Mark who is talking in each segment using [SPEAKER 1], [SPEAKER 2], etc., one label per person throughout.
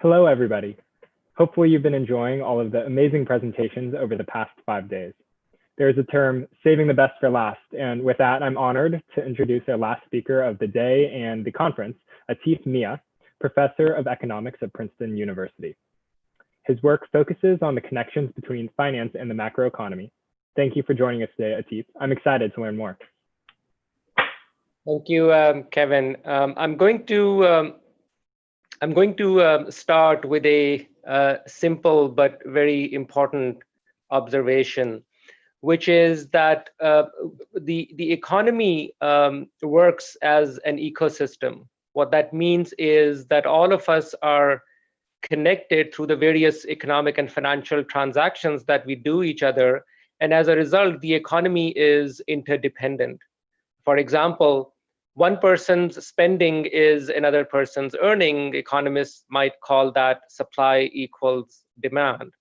[SPEAKER 1] Hello, everybody. Hopefully you've been enjoying all of the amazing presentations over the past 5 days. There's a term, saving the best for last, and with that, I'm honored to introduce our last speaker of the day and the conference, Atif Mia, Professor of Economics at Princeton University. His work focuses on the connections between finance and the macroeconomy. Thank you for joining us today, Atif. I'm excited to learn more.
[SPEAKER 2] Thank you, Kevin. I'm going to start with a simple but very important observation, which is that the economy works as an ecosystem. What that means is that all of us are connected through the various economic and financial transactions that we do each other, and as a result, the economy is interdependent. For example, one person's spending is another person's earning. Economists might call that supply equals demand.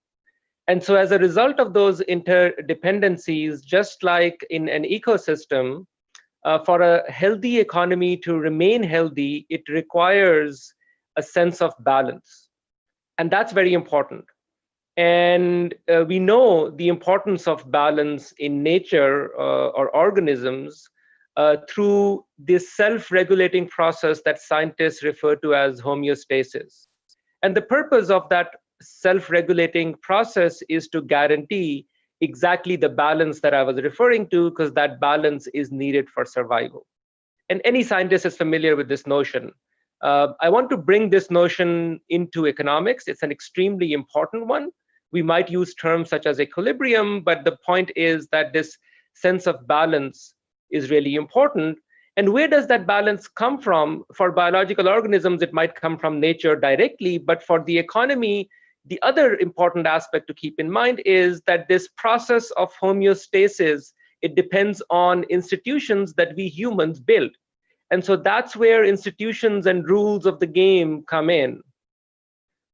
[SPEAKER 2] And so as a result of those interdependencies, just like in an ecosystem, for a healthy economy to remain healthy, it requires a sense of balance. And that's very important. And we know the importance of balance in nature or organisms through this self-regulating process that scientists refer to as homeostasis. And the purpose of that self-regulating process is to guarantee exactly the balance that I was referring to, because that balance is needed for survival. And any scientist is familiar with this notion. I want to bring this notion into economics. It's an extremely important one. We might use terms such as equilibrium, but the point is that this sense of balance is really important. And where does that balance come from? For biological organisms, it might come from nature directly, but for the economy, the other important aspect to keep in mind is that this process of homeostasis, it depends on institutions that we humans build. And so that's where institutions and rules of the game come in.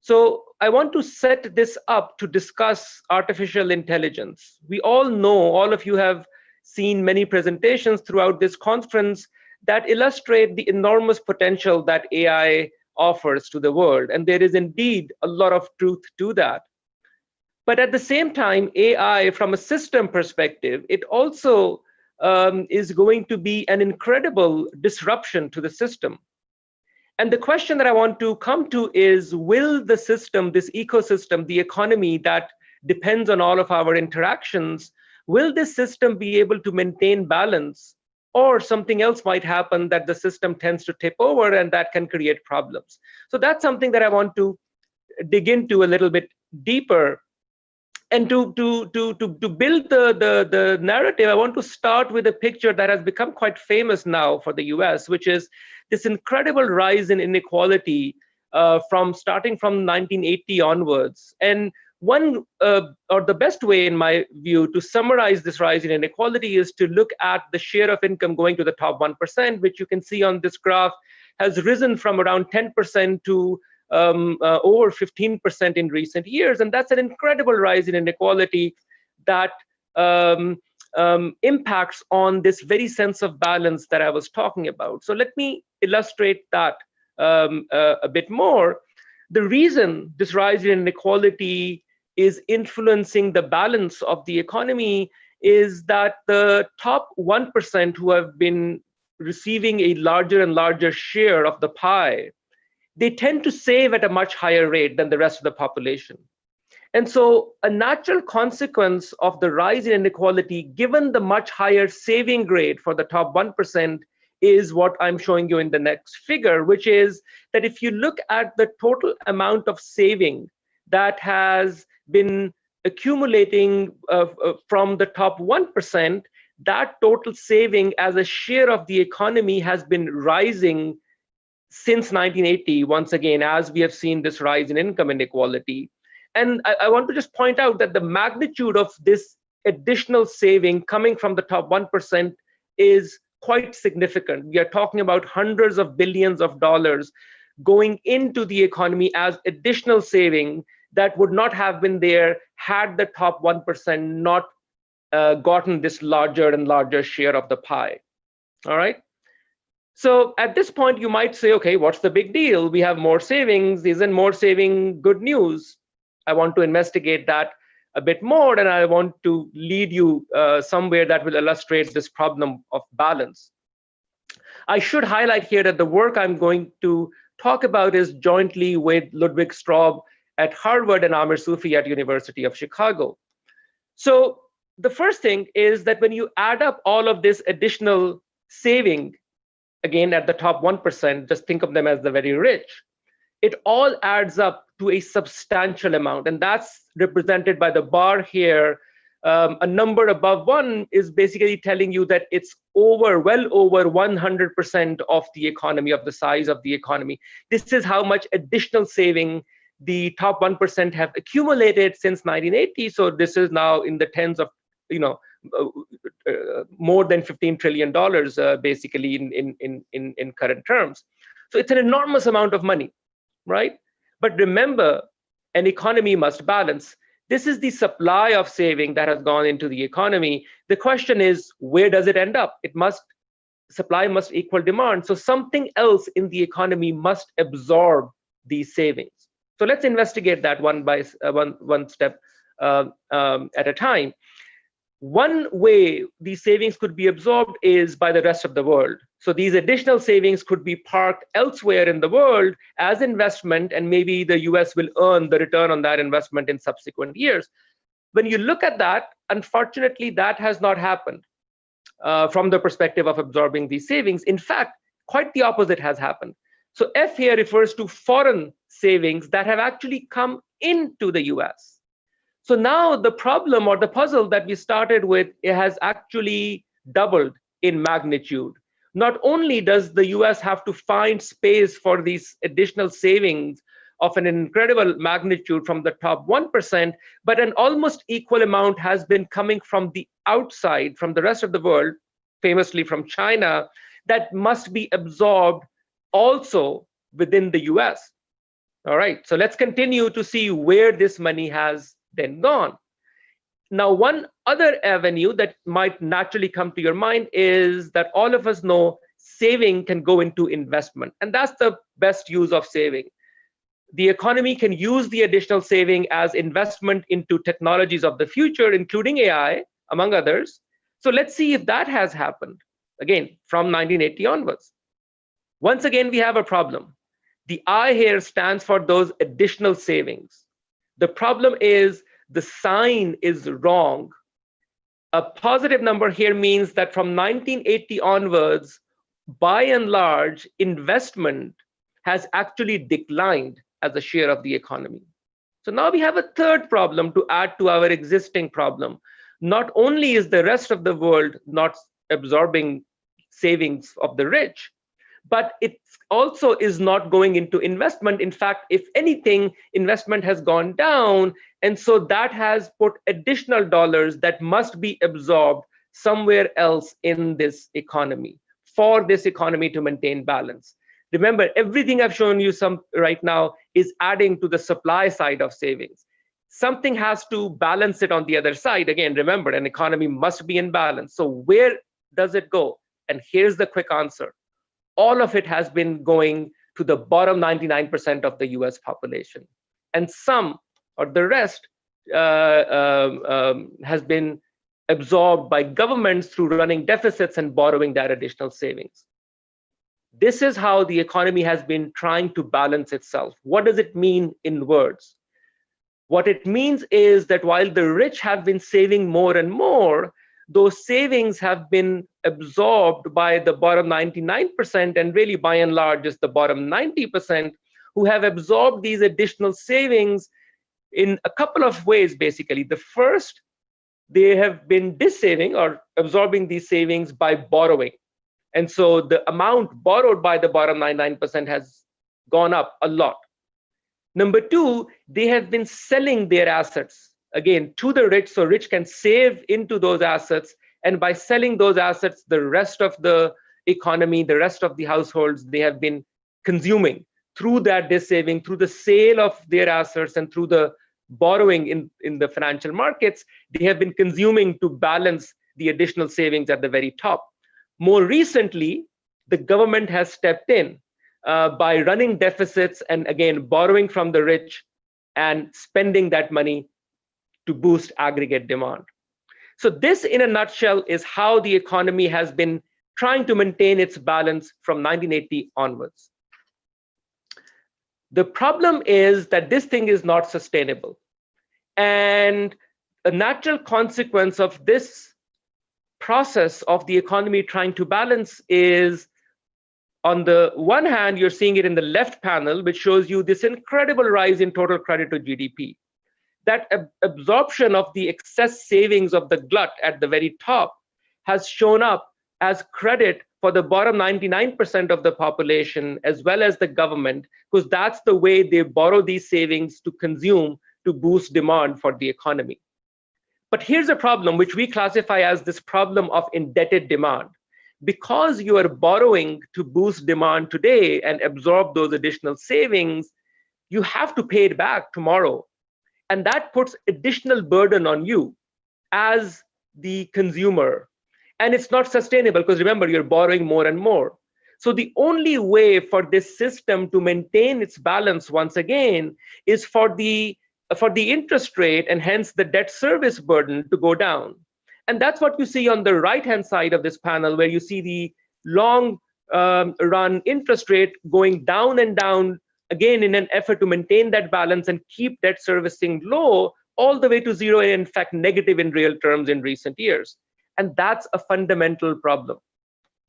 [SPEAKER 2] So I want to set this up to discuss artificial intelligence. We all know, all of you have seen many presentations throughout this conference that illustrate the enormous potential that AI offers to the world. And there is indeed a lot of truth to that. But at the same time, AI, from a system perspective, it also is going to be an incredible disruption to the system. And the question that I want to come to is, will the system, this ecosystem, the economy that depends on all of our interactions, will this system be able to maintain balance, or something else might happen that the system tends to tip over and that can create problems? So that's something that I want to dig into a little bit deeper. And to build the narrative, I want to start with a picture that has become quite famous now for the US, which is this incredible rise in inequality starting from 1980 onwards. And one, or the best way in my view to summarize this rise in inequality is to look at the share of income going to the top 1%, which you can see on this graph has risen from around 10% to over 15% in recent years. And that's an incredible rise in inequality that impacts on this very sense of balance that I was talking about. So let me illustrate that a bit more. The reason this rise in inequality is influencing the balance of the economy is that the top 1% who have been receiving a larger and larger share of the pie, they tend to save at a much higher rate than the rest of the population. And so a natural consequence of the rise in inequality, given the much higher saving rate for the top 1%, is what I'm showing you in the next figure, which is that if you look at the total amount of saving that has been accumulating from the top 1%, that total saving as a share of the economy has been rising since 1980, once again, as we have seen this rise in income inequality. And I want to just point out that the magnitude of this additional saving coming from the top 1% is quite significant. We are talking about hundreds of billions of dollars going into the economy as additional saving that would not have been there had the top 1% not gotten this larger and larger share of the pie. All right. So at this point, you might say, okay, what's the big deal? We have more savings. Isn't more saving good news? I want to investigate that a bit more, and I want to lead you somewhere that will illustrate this problem of balance. I should highlight here that the work I'm going to talk about is jointly with Ludwig Straub at Harvard and Amir Sufi at University of Chicago. So the first thing is that when you add up all of this additional saving, again at the top 1%, just think of them as the very rich, it all adds up to a substantial amount, and that's represented by the bar here. A number above 1 is basically telling you that it's well over 100% of the economy, of the size of the economy. This is how much additional saving the top 1% have accumulated since 1980. So this is now in the tens of, more than $15 trillion, basically in current terms. So it's an enormous amount of money, right? But remember, an economy must balance. This is the supply of saving that has gone into the economy. The question is, where does it end up? Supply must equal demand. So something else in the economy must absorb these savings. So let's investigate that one step at a time. One way these savings could be absorbed is by the rest of the world. So these additional savings could be parked elsewhere in the world as investment, and maybe the US will earn the return on that investment in subsequent years. When you look at that, unfortunately, that has not happened from the perspective of absorbing these savings. In fact, quite the opposite has happened. So F here refers to foreign savings that have actually come into the US. So now the problem or the puzzle that we started with, it has actually doubled in magnitude. Not only does the US have to find space for these additional savings of an incredible magnitude from the top 1%, but an almost equal amount has been coming from the outside, from the rest of the world, famously from China, that must be absorbed also within the US. All right, so let's continue to see where this money has then gone. Now, one other avenue that might naturally come to your mind is that all of us know saving can go into investment, and that's the best use of saving. The economy can use the additional saving as investment into technologies of the future, including AI, among others. So let's see if that has happened, again, from 1980 onwards. Once again, we have a problem. The I here stands for those additional savings. The problem is the sign is wrong. A positive number here means that from 1980 onwards, by and large, investment has actually declined as a share of the economy. So now we have a third problem to add to our existing problem. Not only is the rest of the world not absorbing savings of the rich, but it also is not going into investment. In fact, if anything, investment has gone down. And so that has put additional dollars that must be absorbed somewhere else in this economy for this economy to maintain balance. Remember, everything I've shown you right now is adding to the supply side of savings. Something has to balance it on the other side. Again, remember, an economy must be in balance. So where does it go? And here's the quick answer. All of it has been going to the bottom 99% of the US population. And some, or the rest, has been absorbed by governments through running deficits and borrowing that additional savings. This is how the economy has been trying to balance itself. What does it mean in words? What it means is that while the rich have been saving more and more, those savings have been absorbed by the bottom 99%, and really by and large is the bottom 90%, who have absorbed these additional savings in a couple of ways, basically. The first, they have been dissaving or absorbing these savings by borrowing. And so the amount borrowed by the bottom 99% has gone up a lot. Number two, they have been selling their assets, again, to the rich, so rich can save into those assets. And by selling those assets, the rest of the economy, the rest of the households, they have been consuming through that dissaving, through the sale of their assets and through the borrowing in the financial markets. They have been consuming to balance the additional savings at the very top. More recently, the government has stepped in by running deficits and again borrowing from the rich and spending that money to boost aggregate demand. So this, in a nutshell, is how the economy has been trying to maintain its balance from 1980 onwards. The problem is that this thing is not sustainable. And a natural consequence of this process of the economy trying to balance is, on the one hand, you're seeing it in the left panel, which shows you this incredible rise in total credit to GDP. That absorption of the excess savings of the glut at the very top has shown up as credit for the bottom 99% of the population, as well as the government, because that's the way they borrow these savings to consume to boost demand for the economy. But here's a problem which we classify as this problem of indebted demand. Because you are borrowing to boost demand today and absorb those additional savings, you have to pay it back tomorrow. And that puts additional burden on you as the consumer. And it's not sustainable because remember, you're borrowing more and more. So the only way for this system to maintain its balance once again is for the interest rate and hence the debt service burden to go down. And that's what you see on the right-hand side of this panel, where you see the long run interest rate going down and down, again, in an effort to maintain that balance and keep debt servicing low, all the way to zero, and in fact, negative in real terms in recent years. And that's a fundamental problem.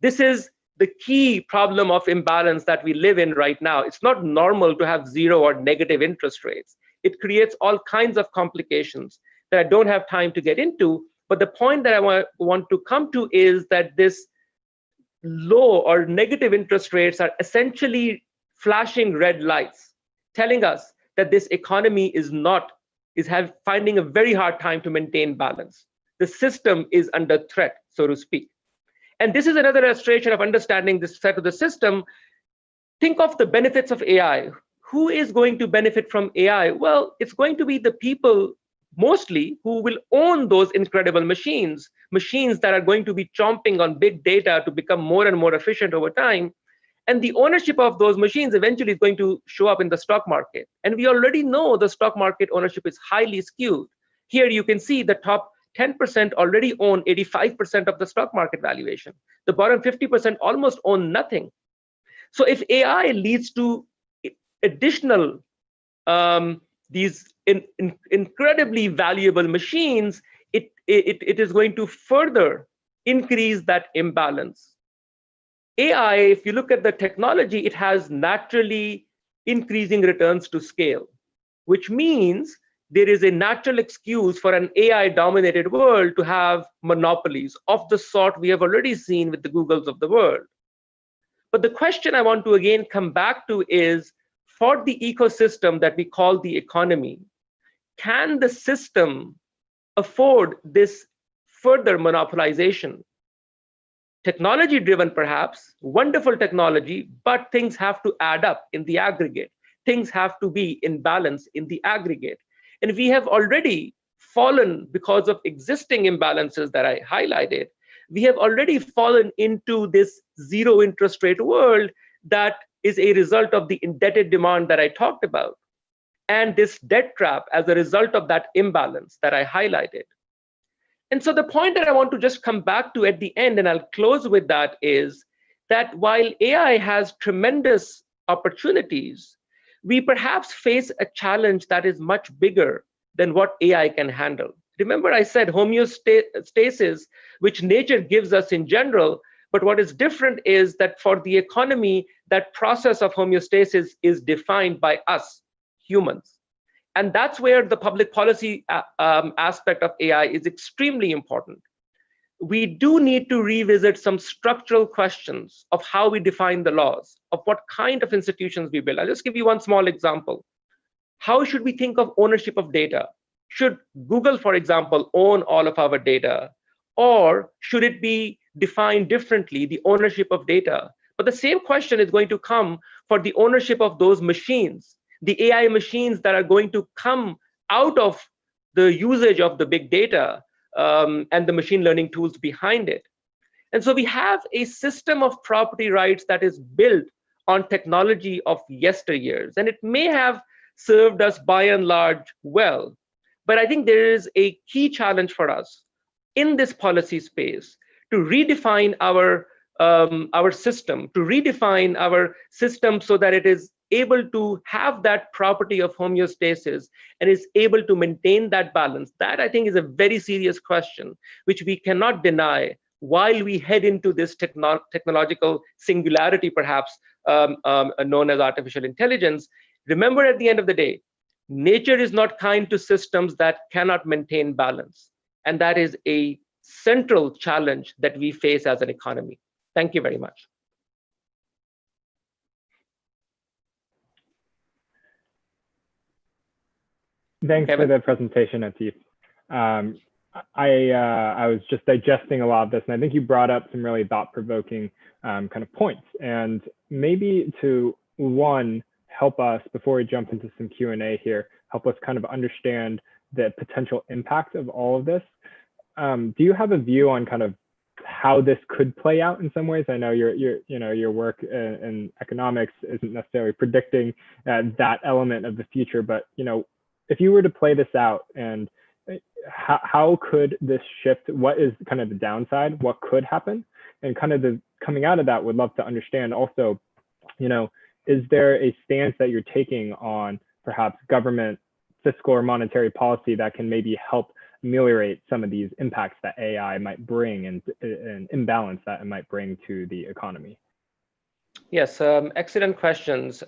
[SPEAKER 2] This is the key problem of imbalance that we live in right now. It's not normal to have zero or negative interest rates. It creates all kinds of complications that I don't have time to get into. But the point that I want to come to is that this low or negative interest rates are essentially flashing red lights, telling us that this economy is finding a very hard time to maintain balance. The system is under threat, so to speak. And this is another illustration of understanding this threat of the system. Think of the benefits of AI. Who is going to benefit from AI? Well, it's going to be the people mostly who will own those incredible machines that are going to be chomping on big data to become more and more efficient over time. And the ownership of those machines eventually is going to show up in the stock market. And we already know the stock market ownership is highly skewed. Here you can see the top 10% already own 85% of the stock market valuation. The bottom 50% almost own nothing. So if AI leads to additional these incredibly valuable machines, it is going to further increase that imbalance. AI, if you look at the technology, it has naturally increasing returns to scale, which means there is a natural excuse for an AI-dominated world to have monopolies of the sort we have already seen with the Googles of the world. But the question I want to again come back to is, for the ecosystem that we call the economy, can the system afford this further monopolization? Technology-driven, perhaps, wonderful technology, but things have to add up in the aggregate. Things have to be in balance in the aggregate. And we have already fallen, because of existing imbalances that I highlighted, we have already fallen into this zero interest rate world that is a result of the indebted demand that I talked about, and this debt trap as a result of that imbalance that I highlighted. And so the point that I want to just come back to at the end, and I'll close with that, is that while AI has tremendous opportunities, we perhaps face a challenge that is much bigger than what AI can handle. Remember, I said homeostasis, which nature gives us in general, but what is different is that for the economy, that process of homeostasis is defined by us, humans. And that's where the public policy aspect of AI is extremely important. We do need to revisit some structural questions of how we define the laws, of what kind of institutions we build. I'll just give you one small example. How should we think of ownership of data? Should Google, for example, own all of our data? Or should it be defined differently, the ownership of data? But the same question is going to come for the ownership of those machines, the AI machines that are going to come out of the usage of the big data and the machine learning tools behind it. And so we have a system of property rights that is built on technology of yesteryears, and it may have served us by and large well. But I think there is a key challenge for us in this policy space to redefine our system, to redefine our system so that it is able to have that property of homeostasis and is able to maintain that balance. That, I think, is a very serious question, which we cannot deny while we head into this technological singularity, perhaps known as artificial intelligence. Remember, at the end of the day, nature is not kind to systems that cannot maintain balance. And that is a central challenge that we face as an economy. Thank you very much.
[SPEAKER 1] Thanks
[SPEAKER 2] Kevin?
[SPEAKER 1] for the presentation, Atif. I was just digesting a lot of this, and I think you brought up some really thought-provoking kind of points. And maybe to help us, before we jump into some Q&A here, help us kind of understand the potential impact of all of this. Do you have a view on kind of how this could play out in some ways? I know your work in economics isn't necessarily predicting that element of the future, but if you were to play this out, and how could this shift? What is kind of the downside? What could happen? And kind of coming out of that, would love to understand also, is there a stance that you're taking on perhaps government fiscal or monetary policy that can maybe help ameliorate some of these impacts that AI might bring and an imbalance that it might bring to the economy?
[SPEAKER 2] Yes, excellent questions.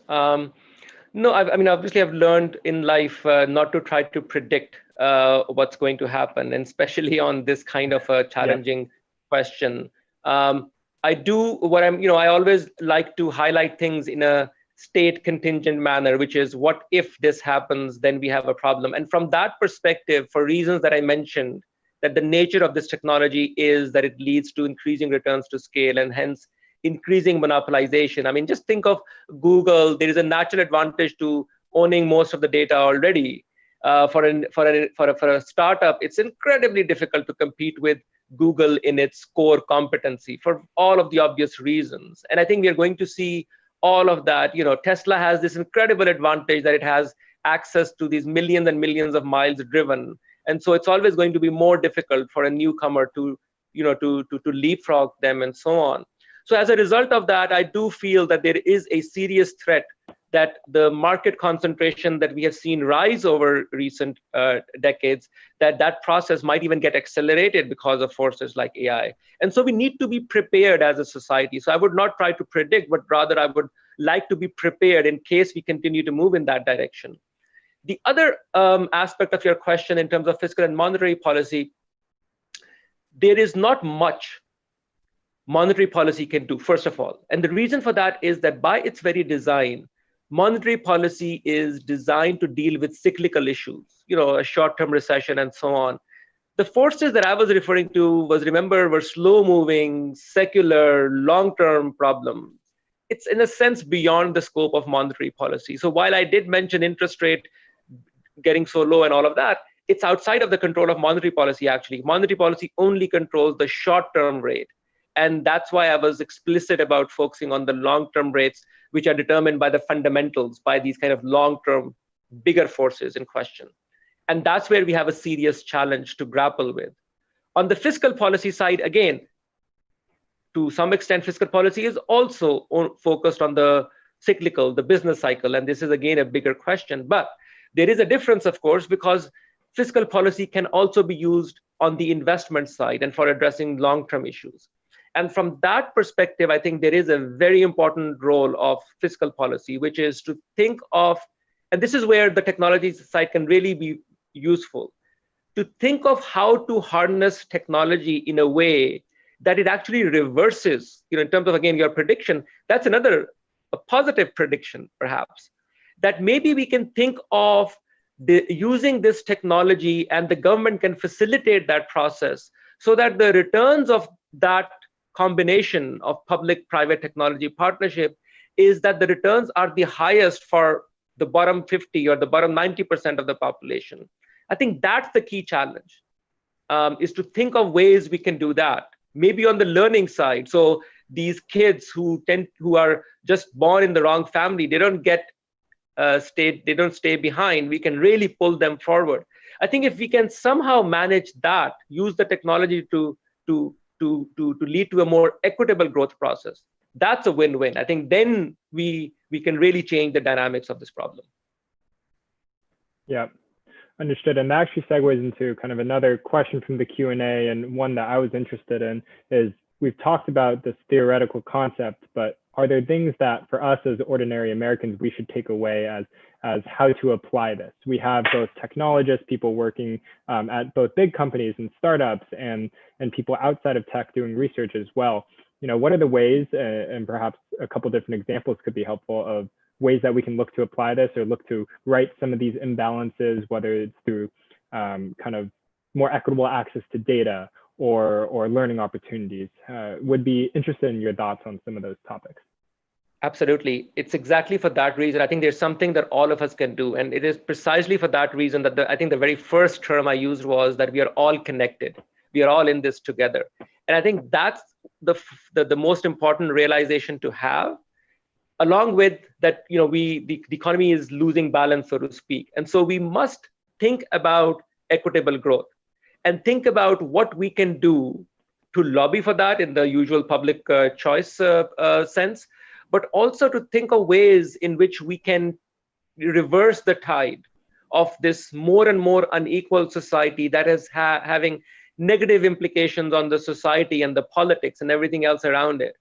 [SPEAKER 2] No, I mean, obviously, I've learned in life not to try to predict what's going to happen, and especially on this kind of a challenging question. I do what I always like to highlight things in a state contingent manner, which is, what if this happens, then we have a problem. And from that perspective, for reasons that I mentioned, that the nature of this technology is that it leads to increasing returns to scale and hence increasing monopolization. I mean, just think of Google. There is a natural advantage to owning most of the data already. For a startup, it's incredibly difficult to compete with Google in its core competency for all of the obvious reasons. And I think we are going to see all of that. Tesla has this incredible advantage that it has access to these millions and millions of miles driven. And so it's always going to be more difficult for a newcomer to leapfrog them and so on. So as a result of that, I do feel that there is a serious threat that the market concentration that we have seen rise over recent decades, that process might even get accelerated because of forces like AI. And so we need to be prepared as a society. So I would not try to predict, but rather I would like to be prepared in case we continue to move in that direction. The other aspect of your question in terms of fiscal and monetary policy, there is not much monetary policy can do, first of all. And the reason for that is that by its very design, monetary policy is designed to deal with cyclical issues, a short-term recession and so on. The forces that I was referring to were slow-moving, secular, long-term problems. It's in a sense beyond the scope of monetary policy. So while I did mention interest rate getting so low and all of that, it's outside of the control of monetary policy, actually. Monetary policy only controls the short-term rate. And that's why I was explicit about focusing on the long-term rates, which are determined by the fundamentals, by these kind of long-term, bigger forces in question. And that's where we have a serious challenge to grapple with. On the fiscal policy side, again, to some extent, fiscal policy is also focused on the cyclical, the business cycle. And this is, again, a bigger question. But there is a difference, of course, because fiscal policy can also be used on the investment side and for addressing long-term issues. And from that perspective, I think there is a very important role of fiscal policy, which is to think of, and this is where the technology side can really be useful, to think of how to harness technology in a way that it actually reverses, in terms of, again, your prediction. That's a positive prediction, perhaps, that maybe we can think of using this technology and the government can facilitate that process so that the returns of that combination of public-private technology partnership is that the returns are the highest for the bottom 50 or the bottom 90% of the population. I think that's the key challenge, is to think of ways we can do that. maybe on the learning side. So these kids who are just born in the wrong family, they don't get they don't stay behind. We can really pull them forward. I think if we can somehow manage that, use the technology to lead to a more equitable growth process, that's a win-win. I think then we can really change the dynamics of this problem.
[SPEAKER 1] Yeah, understood. And that actually segues into kind of another question from the Q&A, and one that I was interested in is, we've talked about this theoretical concept, but are there things that for us as ordinary Americans we should take away as how to apply this? We have both technologists, people working at both big companies and startups, and people outside of tech doing research as well. You know, what are the ways, and perhaps a couple different examples could be helpful, of ways that we can look to apply this or look to right some of these imbalances, whether it's through kind of more equitable access to data or learning opportunities. Would be interested in your thoughts on some of those topics.
[SPEAKER 2] Absolutely. It's exactly for that reason. I think there's something that all of us can do. And it is precisely for that reason that I think the very first term I used was that we are all connected. We are all in this together. And I think that's the most important realization to have, along with that, you know, the economy is losing balance, so to speak. And so we must think about equitable growth and think about what we can do to lobby for that in the usual public choice sense, but also to think of ways in which we can reverse the tide of this more and more unequal society that is having negative implications on the society and the politics and everything else around it.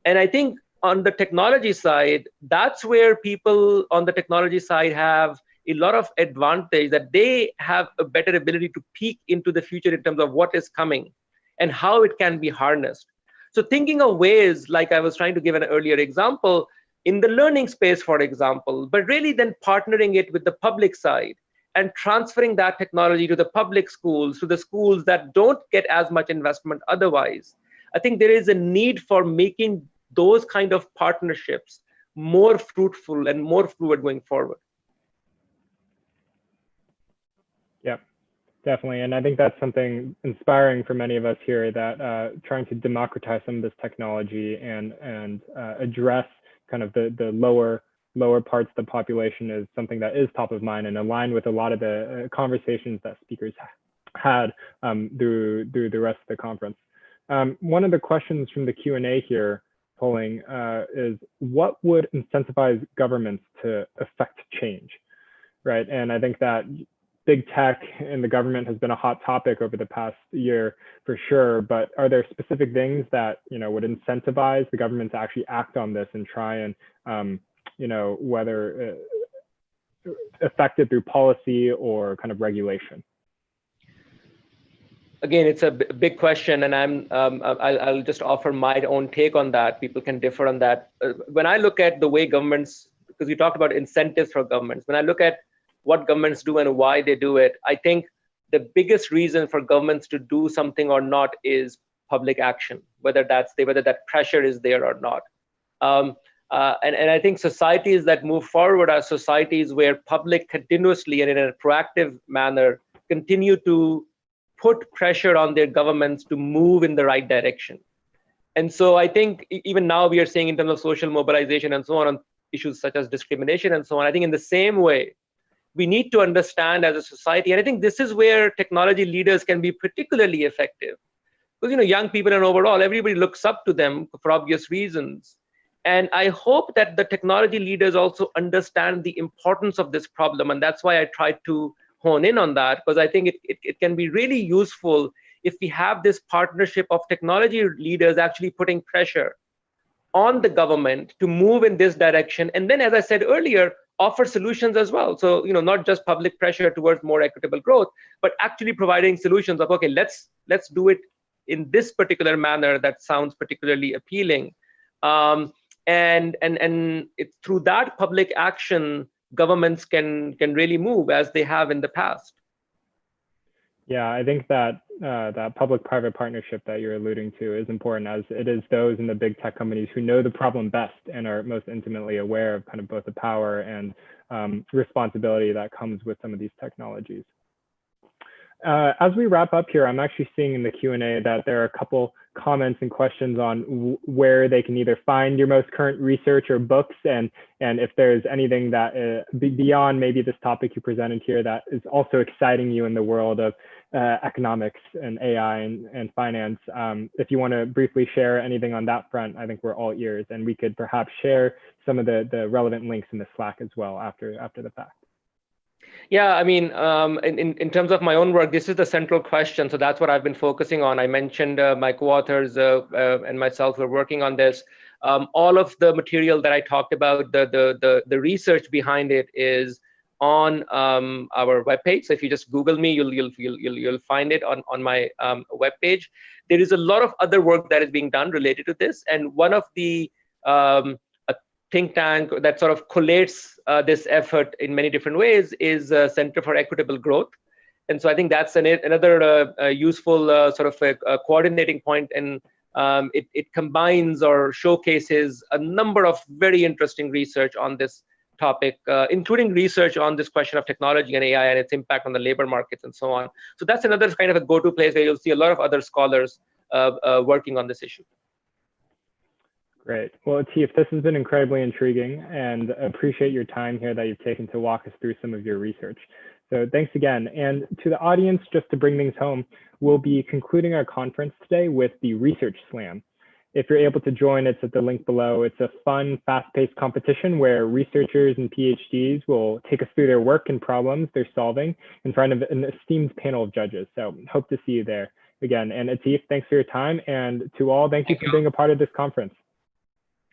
[SPEAKER 2] And I think on the technology side, that's where people on the technology side have a lot of advantage, that they have a better ability to peek into the future in terms of what is coming and how it can be harnessed. So thinking of ways, like I was trying to give an earlier example, in the learning space, for example, but really then partnering it with the public side and transferring that technology to the public schools, to the schools that don't get as much investment otherwise. I think there is a need for making those kind of partnerships more fruitful and more fluid going forward.
[SPEAKER 1] Yep, definitely. And I think that's something inspiring for many of us here, that trying to democratize some of this technology and address kind of the lower parts of the population is something that is top of mind and aligned with a lot of the conversations that speakers had through the rest of the conference. One of the questions from the Q&A here, polling, is what would incentivize governments to affect change, right? And I think that big tech and the government has been a hot topic over the past year for sure, but are there specific things that, you know, would incentivize the government to actually act on this and try and, you know, whether affected through policy or kind of regulation?
[SPEAKER 2] Again, it's a big question, and I'll just offer my own take on that. People can differ on that. When I look at the way governments, because you talked about incentives for governments, when I look at what governments do and why they do it, I think the biggest reason for governments to do something or not is public action, whether that pressure is there or not. And I think societies that move forward are societies where public continuously and in a proactive manner continue to put pressure on their governments to move in the right direction. And so I think even now we are seeing in terms of social mobilization and so on issues such as discrimination and so on, I think in the same way, we need to understand as a society, and I think this is where technology leaders can be particularly effective. Because, you know, young people and overall, everybody looks up to them for obvious reasons. And I hope that the technology leaders also understand the importance of this problem. And that's why I tried to hone in on that, because I think it can be really useful if we have this partnership of technology leaders actually putting pressure on the government to move in this direction. And then, as I said earlier, offer solutions as well. So, you know, not just public pressure towards more equitable growth, but actually providing solutions of, okay, let's do it in this particular manner that sounds particularly appealing. And it's through that public action, governments can really move as they have in the past.
[SPEAKER 1] Yeah, I think that that public-private partnership that you're alluding to is important, as it is those in the big tech companies who know the problem best and are most intimately aware of kind of both the power and responsibility that comes with some of these technologies. As we wrap up here, I'm actually seeing in the Q&A that there are a couple comments and questions on where they can either find your most current research or books, and if there's anything that beyond maybe this topic you presented here that is also exciting you in the world of economics and AI and finance. If you want to briefly share anything on that front, I think we're all ears, and we could perhaps share some of the relevant links in the Slack as well after the fact.
[SPEAKER 2] Yeah, I mean, in terms of my own work, this is the central question. So that's what I've been focusing on. I mentioned my co-authors and myself were working on this. All of the material that I talked about, the research behind it is on our webpage. So if you just Google me, you'll find it on my webpage. There is a lot of other work that is being done related to this, and one of the think tank that sort of collates this effort in many different ways is Center for Equitable Growth. And so I think that's another useful sort of a coordinating point, and it combines or showcases a number of very interesting research on this topic, including research on this question of technology and AI and its impact on the labor markets and so on. So that's another kind of a go-to place where you'll see a lot of other scholars working on this issue.
[SPEAKER 1] Great. Well, Atif, this has been incredibly intriguing, and appreciate your time here that you've taken to walk us through some of your research. So thanks again. And to the audience, just to bring things home, we'll be concluding our conference today with the Research Slam. If you're able to join, it's at the link below. It's a fun, fast-paced competition where researchers and PhDs will take us through their work and problems they're solving in front of an esteemed panel of judges. So hope to see you there again. And Atif, thanks for your time. And to all, thank you for being a part of this conference.